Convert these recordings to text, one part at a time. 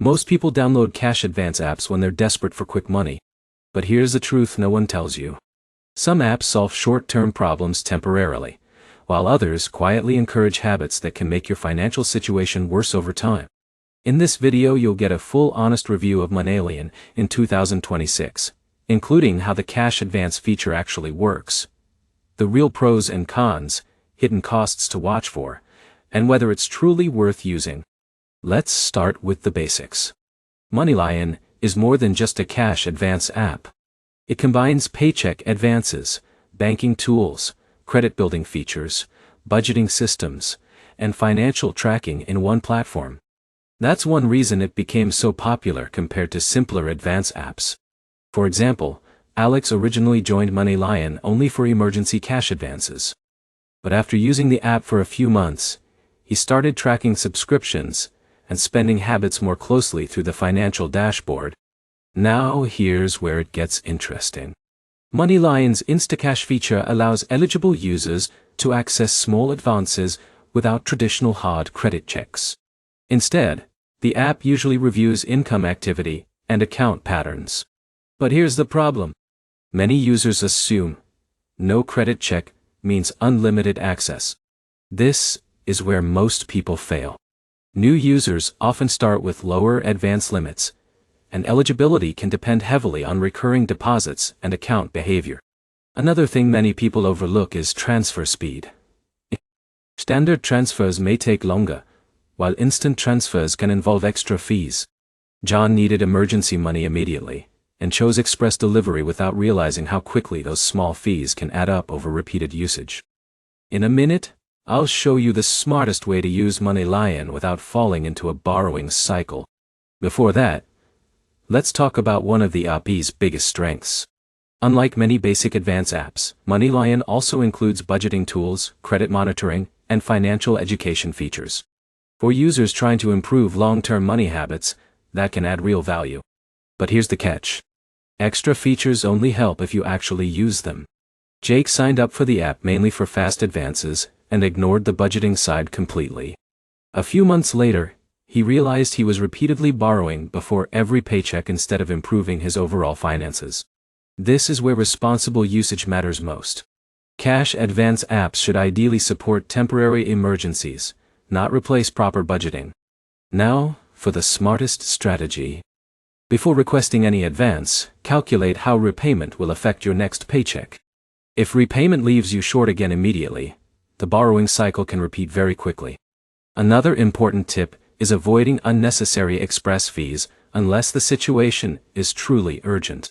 Most people download cash advance apps when they're desperate for quick money. But here's the truth no one tells you. Some apps solve short-term problems temporarily, while others quietly encourage habits that can make your financial situation worse over time. In this video you'll get a full honest review of MoneyLion in 2026, including how the cash advance feature actually works, the real pros and cons, hidden costs to watch for, and whether it's truly worth using. Let's start with the basics. MoneyLion is more than just a cash advance app. It combines paycheck advances, banking tools, credit-building features, budgeting systems, and financial tracking in one platform. That's one reason it became so popular compared to simpler advance apps. For example, Alex originally joined MoneyLion only for emergency cash advances. But after using the app for a few months, he started tracking subscriptions and spending habits more closely through the financial dashboard. Now here's where it gets interesting. MoneyLion's Instacash feature allows eligible users to access small advances without traditional hard credit checks. Instead, the app usually reviews income activity and account patterns. But here's the problem. Many users assume no credit check means unlimited access. This is where most people fail. New users often start with lower advance limits, and eligibility can depend heavily on recurring deposits and account behavior. Another thing many people overlook is transfer speed. Standard transfers may take longer, while instant transfers can involve extra fees. John needed emergency money immediately, and chose express delivery without realizing how quickly those small fees can add up over repeated usage. In a minute, I'll show you the smartest way to use MoneyLion without falling into a borrowing cycle. Before that, let's talk about one of the app's biggest strengths. Unlike many basic advance apps, MoneyLion also includes budgeting tools, credit monitoring, and financial education features. For users trying to improve long-term money habits, that can add real value. But here's the catch. Extra features only help if you actually use them. Jake signed up for the app mainly for fast advances and ignored the budgeting side completely. A few months later, he realized he was repeatedly borrowing before every paycheck instead of improving his overall finances. This is where responsible usage matters most. Cash advance apps should ideally support temporary emergencies, not replace proper budgeting. Now, for the smartest strategy. Before requesting any advance, calculate how repayment will affect your next paycheck. If repayment leaves you short again immediately, the borrowing cycle can repeat very quickly. Another important tip is avoiding unnecessary express fees unless the situation is truly urgent.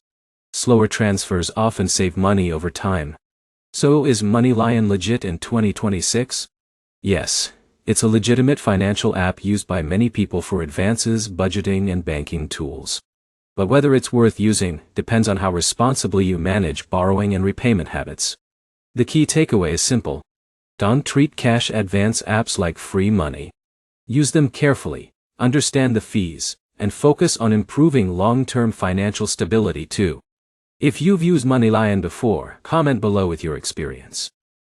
Slower transfers often save money over time. So is MoneyLion legit in 2026? Yes, it's a legitimate financial app used by many people for advances, budgeting, and banking tools. But whether it's worth using depends on how responsibly you manage borrowing and repayment habits. The key takeaway is simple. Don't treat cash advance apps like free money. Use them carefully, understand the fees, and focus on improving long-term financial stability too. If you've used MoneyLion before, comment below with your experience.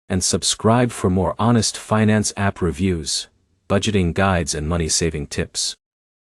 And subscribe for more honest finance app reviews, budgeting guides, and money-saving tips.